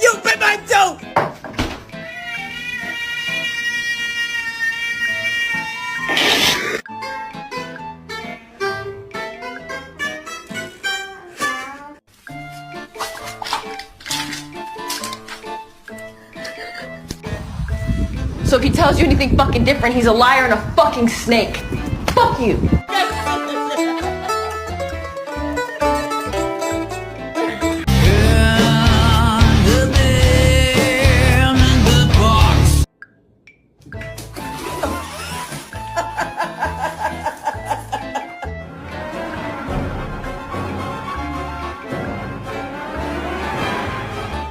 You bit my toe! So if he tells you anything fucking different, he's a liar and a fucking snake. Fuck you.